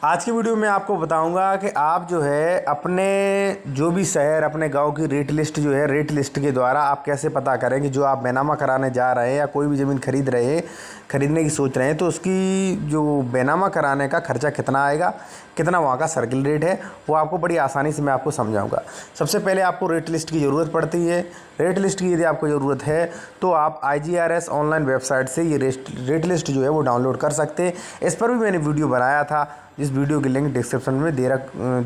आज की वीडियो में आपको बताऊंगा कि आप जो है अपने जो भी शहर अपने गांव की रेट लिस्ट जो है रेट लिस्ट के द्वारा आप कैसे पता करें कि जो आप बैनामा कराने जा रहे हैं या कोई भी ज़मीन खरीद रहे हैं खरीदने की सोच रहे हैं तो उसकी जो बैनामा कराने का खर्चा कितना आएगा, कितना वहाँ का सर्किल रेट है, वो आपको बड़ी आसानी से मैं आपको समझाऊंगा। सबसे पहले आपको रेट लिस्ट की ज़रूरत पड़ती है। रेट लिस्ट की यदि आपको ज़रूरत है तो आप IGRS ऑनलाइन वेबसाइट से ये रेट लिस्ट जो है वो डाउनलोड कर सकते हैं। इस पर भी मैंने वीडियो बनाया था, जिस वीडियो की लिंक डिस्क्रिप्शन में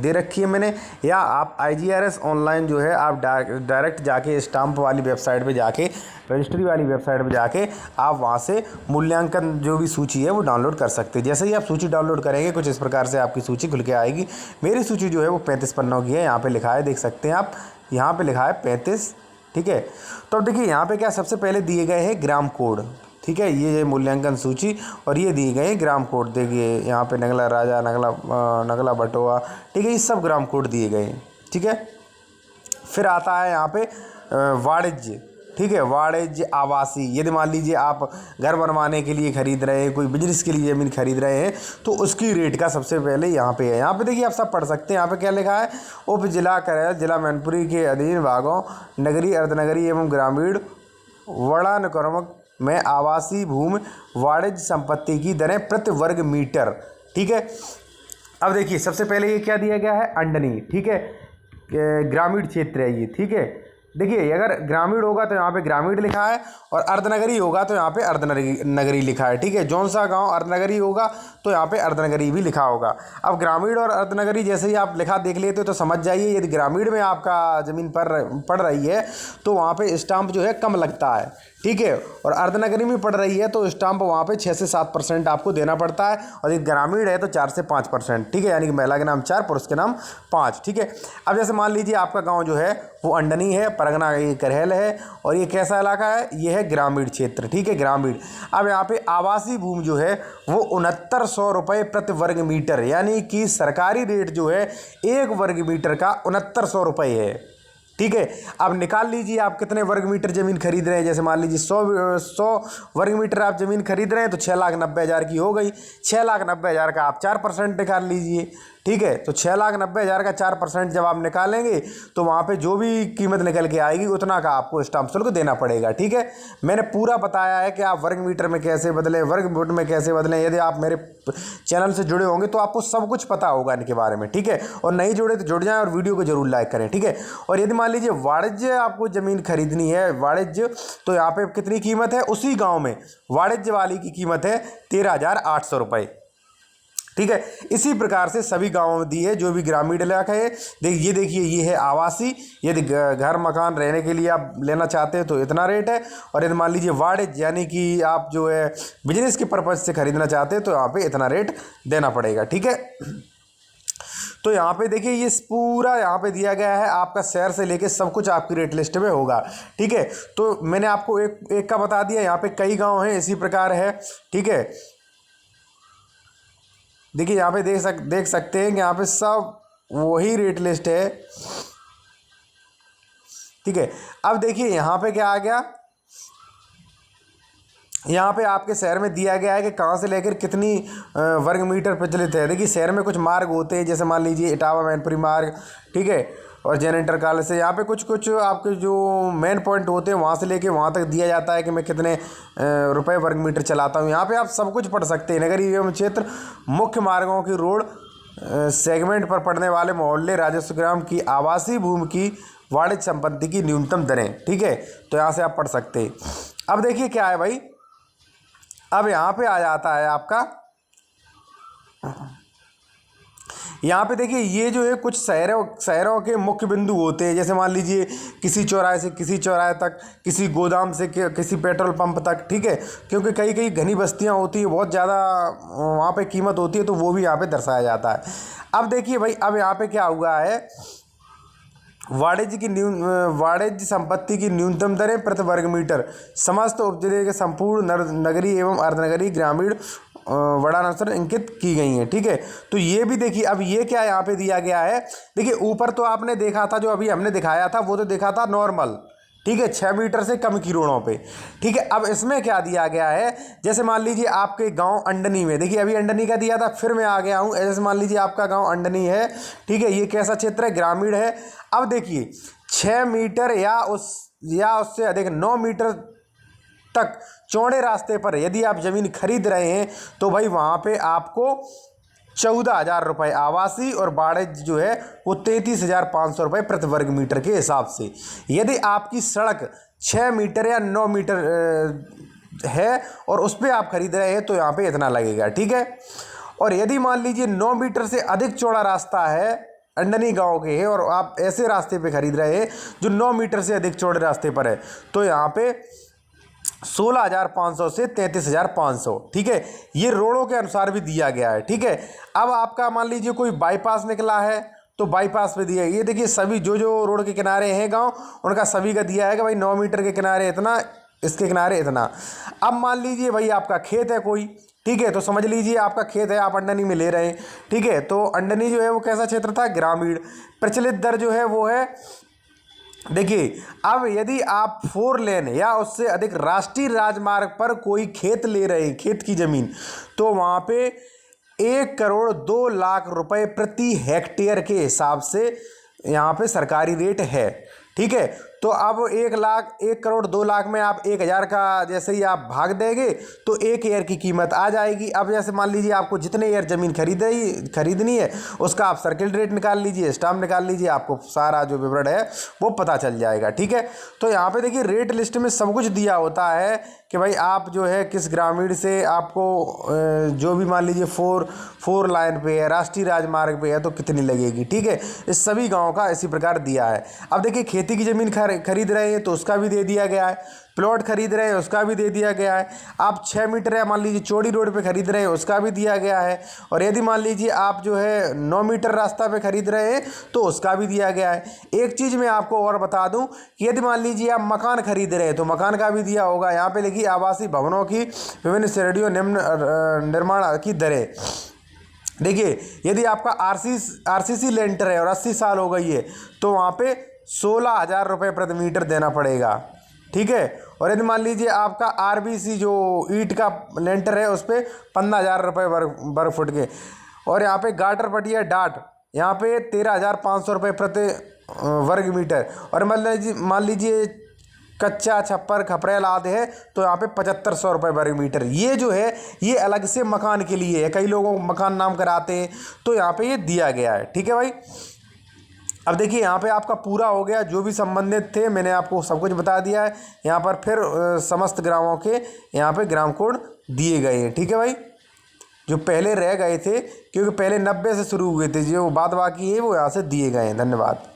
दे रखी है मैंने। या आप IGRS ऑनलाइन जो है आप डायरेक्ट जाके स्टाम्प वाली वेबसाइट पे जाके, रजिस्ट्री वाली वेबसाइट पे जाके आप वहाँ से मूल्यांकन जो भी सूची है वो डाउनलोड कर सकते हैं। जैसे ही आप सूची डाउनलोड करेंगे कुछ इस प्रकार से आपकी सूची खुल के आएगी। मेरी सूची जो है वो 35 पन्नों की है। यहाँ पे लिखा है, देख सकते हैं आप, यहाँ पे लिखा है 35। ठीक है, तो अब देखिए यहाँ पे क्या सबसे पहले दिए गए हैं ग्राम कोड। ठीक है, ये है मूल्यांकन सूची और ये दिए गए हैं ग्राम कोड। देखिए यहाँ पे नगला राजा, नगला बटोआ, ठीक है, ये सब ग्राम कोड दिए गए हैं। ठीक है, फिर आता है यहाँ पे वाणिज्य। ठीक है, वाणिज्य आवासी, यदि मान लीजिए आप घर बनवाने के लिए ख़रीद रहे हैं, कोई बिजनेस के लिए ज़मीन खरीद रहे हैं तो उसकी रेट का सबसे पहले यहाँ पे है। यहाँ पे देखिए आप सब पढ़ सकते हैं। यहाँ पे क्या लिखा है, उप जिला करैल जिला मैनपुरी के अधीन भागों नगरीय, अर्धनगरीय एवं ग्रामीण वर्णानुक्रमक में आवासीय भूमि वाणिज्य संपत्ति की दरें प्रति वर्ग मीटर। ठीक है, अब देखिए सबसे पहले ये क्या दिया गया है, अंडनी। ठीक है, ग्रामीण क्षेत्र है ये। ठीक है, देखिए अगर ग्रामीण होगा तो यहाँ पे ग्रामीण लिखा है और अर्धनगरी होगा तो यहाँ पे अर्धनगरी लिखा है। ठीक है, जौन सा गांव अर्धनगरी होगा तो यहाँ पे अर्धनगरी भी लिखा होगा। अब ग्रामीण और अर्धनगरी जैसे ही आप लिखा देख लेते तो समझ जाइए, यदि ग्रामीण में आपका ज़मीन पर पड़ रही है तो वहाँ पे स्टाम्प जो है कम लगता है। ठीक है, और अर्धनगरी में पड़ रही है तो स्टाम्प वहाँ पे 6 से 7% आपको देना पड़ता है, और यदि ग्रामीण है तो 4 से 5%। ठीक है, यानी कि महिला के नाम 4, पुरुष के नाम 5। ठीक है, अब जैसे मान लीजिए आपका गांव जो है वो अंडनी है, परगना ये करहल है, और ये कैसा इलाका है, ये है ग्रामीण क्षेत्र। ठीक है, ग्रामीण। अब यहाँ पे आवासीय भूमि जो है वो 6900 रुपये प्रति वर्ग मीटर, यानी कि सरकारी रेट जो है 1 वर्ग मीटर का 6900 रुपये है। ठीक है, अब निकाल लीजिए आप कितने वर्ग मीटर ज़मीन खरीद रहे हैं। जैसे मान लीजिए 100 वर्ग मीटर आप ज़मीन खरीद रहे हैं तो 6,90,000 की हो गई। 6,90,000 का आप 4% निकाल लीजिए। ठीक है, तो 6,90,000 का 4% जब आप निकालेंगे तो वहाँ पे जो भी कीमत निकल के आएगी उतना का आपको स्टाम्प शुल्क देना पड़ेगा। ठीक है, मैंने पूरा बताया है कि आप वर्ग मीटर में कैसे बदलें, वर्ग फुट में कैसे बदलें। यदि आप मेरे चैनल से जुड़े होंगे तो आपको सब कुछ पता होगा इनके बारे में। ठीक है, और नहीं जुड़े तो जुड़ जाएं और वीडियो को जरूर लाइक करें। ठीक है, और यदि मान लीजिए वाणिज्य आपको ज़मीन खरीदनी है, वाणिज्य, तो यहाँ पे कितनी कीमत है, उसी गाँव में वाणिज्य वाली की कीमत है 13,800 रुपये। ठीक है, इसी प्रकार से सभी गांवों में दी है जो भी ग्रामीण इलाका है। देखिए ये है आवासीय, यदि घर मकान रहने के लिए आप लेना चाहते हैं तो इतना रेट है, और यदि मान लीजिए वाणिज्य यानी कि आप जो है बिजनेस के पर्पज़ से खरीदना चाहते हैं तो यहाँ पे इतना रेट देना पड़ेगा। ठीक है, तो यहाँ पे देखिए ये पूरा यहाँ पे दिया गया है, आपका शहर से लेके सब कुछ आपकी रेट लिस्ट में होगा। ठीक है, तो मैंने आपको एक का बता दिया, यहाँ पे कई गाँव हैं इसी प्रकार है। ठीक है, देखिए यहाँ पे देख सकते हैं कि यहाँ पे सब वही रेट लिस्ट है। ठीक है, अब देखिए यहाँ पे क्या आ गया, यहाँ पे आपके शहर में दिया गया है कि कहाँ से लेकर कितनी वर्ग मीटर प्रचलित है। देखिए शहर में कुछ मार्ग होते हैं, जैसे मान लीजिए इटावा मैनपुरी मार्ग, ठीक है, और जैन इंटर कॉलेज से यहाँ पे कुछ आपके जो मेन पॉइंट होते हैं वहाँ से लेके वहाँ तक दिया जाता है कि मैं कितने रुपए वर्ग मीटर चलाता हूँ। यहाँ पे आप सब कुछ पढ़ सकते हैं। नगरीय एवं क्षेत्र मुख्य मार्गों की रोड सेगमेंट पर पड़ने वाले मोहल्ले राजस्व ग्राम की आवासीय भूमि की वाणिज्य संपत्ति की न्यूनतम दरें। ठीक है, तो यहाँ से आप पढ़ सकते हैं। अब देखिए क्या है भाई, अब यहाँ पे आ जाता है आपका, यहाँ पे देखिए ये जो है कुछ शहरों के मुख्य बिंदु होते हैं। जैसे मान लीजिए किसी चौराहे से किसी चौराहे तक, किसी गोदाम से किसी पेट्रोल पंप तक। ठीक है, क्योंकि कई कई घनी बस्तियाँ होती हैं, बहुत ज़्यादा वहाँ पे कीमत होती है, तो वो भी यहाँ पे दर्शाया जाता है। अब देखिए भाई, अब यहाँ पे क्या हुआ है, वाणिज्य संपत्ति की न्यूनतम दरें प्रति वर्ग मीटर समस्त उपजिले के संपूर्ण नगरीय एवं अर्धनगरीय ग्रामीण वर्णानुसार अंकित की गई हैं। ठीक है, तो ये भी देखिए, अब ये क्या यहाँ पे दिया गया है। देखिए ऊपर तो आपने देखा था, जो अभी हमने दिखाया था वो तो देखा था नॉर्मल। ठीक है, 6 मीटर से कम की रोडों पे। ठीक है, अब इसमें क्या दिया गया है, जैसे मान लीजिए आपके गांव अंडनी में, देखिए अभी अंडनी का दिया था, फिर मैं आ गया हूँ, जैसे मान लीजिए आपका गांव अंडनी है। ठीक है, ये कैसा क्षेत्र है, ग्रामीण है। अब देखिए 6 मीटर या उससे अधिक 9 मीटर तक चौड़े रास्ते पर यदि आप ज़मीन खरीद रहे हैं तो भाई वहाँ पे आपको 14,000 रुपये आवासीय और वाणिज्य जो है वो 33,500 रुपये प्रति वर्ग मीटर के हिसाब से। यदि आपकी सड़क 6 मीटर या 9 मीटर है और उस पर आप खरीद रहे हैं तो यहाँ पे इतना लगेगा। ठीक है, और यदि मान लीजिए 9 मीटर से अधिक चौड़ा रास्ता है, अंडनी गांव के है, और आप ऐसे रास्ते पे खरीद रहे हैं जो 9 मीटर से अधिक चौड़े रास्ते पर है, तो यहाँ पे 16,500 से 33,500। ठीक है, ये रोडों के अनुसार भी दिया गया है। ठीक है, अब आपका मान लीजिए कोई बाईपास निकला है तो बाईपास पे दिया है। ये देखिए सभी जो रोड के किनारे हैं गांव, उनका सभी का दिया है कि भाई 9 मीटर के किनारे इतना, इसके किनारे इतना। अब मान लीजिए भाई आपका खेत है कोई, ठीक है, तो समझ लीजिए आपका खेत है, आप अंडनी में ले रहे हैं। ठीक है, तो अंडनी जो है वो कैसा क्षेत्र था, ग्रामीण। प्रचलित दर जो है वो है, देखिए अब यदि आप 4 लेन या उससे अधिक राष्ट्रीय राजमार्ग पर कोई खेत ले रहे हैं, खेत की ज़मीन, तो वहाँ पे 1,02,00,000 रुपये प्रति हेक्टेयर के हिसाब से यहाँ पे सरकारी रेट है। ठीक है, तो अब 1,02,00,000 में आप 1,000 का जैसे ही आप भाग देंगे तो 1 ईयर की कीमत आ जाएगी। अब जैसे मान लीजिए आपको जितने ईयर ज़मीन खरीदनी है उसका आप सर्किल रेट निकाल लीजिए, स्टाम्प निकाल लीजिए, आपको सारा जो विवरण है वो पता चल जाएगा। ठीक है, तो यहाँ पे देखिए रेट लिस्ट में सब कुछ दिया होता है कि भाई आप जो है किस ग्रामीण से आपको जो भी मान लीजिए 4 लाइन पे है, राष्ट्रीय राजमार्ग पे है तो कितनी लगेगी। ठीक है, इस सभी गाँव का इसी प्रकार दिया है। अब देखिए खेती की ज़मीन खरीद रहे हैं तो उसका भी दे दिया गया है, प्लॉट खरीद रहे हैं उसका भी दे दिया गया है। आप 6 मीटर या मान लीजिए चौड़ी रोड पे खरीद रहे हैं उसका भी दिया गया है, और यदि मान लीजिए आप जो है 9 मीटर रास्ता पे खरीद रहे हैं तो उसका भी दिया गया है। एक चीज़ मैं आपको और बता दूं कि यदि मान लीजिए आप मकान खरीद रहे हैं तो मकान का भी दिया होगा। यहाँ पे लिखिए आवासीय भवनों की विभिन्न श्रेणियों निम्न निर्माण की दरें। देखिए यदि आपका आरसीसी लेंटर है और 80 साल हो गई है तो वहाँ पे 16,000 रुपये प्रति मीटर देना पड़ेगा। ठीक है, और यदि मान लीजिए आपका आरबीसी जो ईंट का लेंटर है उस पर 15,000 रुपये वर्ग फुट के, और यहाँ पे गाटर पटिया डाट यहाँ पे 13,500 रुपये प्रति वर्ग मीटर, और मान लीजिए कच्चा छप्पर खपरेल आदि है तो यहाँ पे 7,500 रुपये वर्ग मीटर। ये जो है ये अलग से मकान के लिए है, कई लोगों को मकान नाम कराते हैं तो यहाँ पे ये दिया गया है। ठीक है भाई, अब देखिए यहाँ पे आपका पूरा हो गया, जो भी संबंधित थे मैंने आपको सब कुछ बता दिया है। यहाँ पर फिर समस्त ग्रामों के यहाँ पे ग्राम कोड दिए गए हैं। ठीक है भाई, जो पहले रह गए थे क्योंकि पहले 90 से शुरू हुए थे, जो बात बाकी है वो यहाँ से दिए गए हैं। धन्यवाद।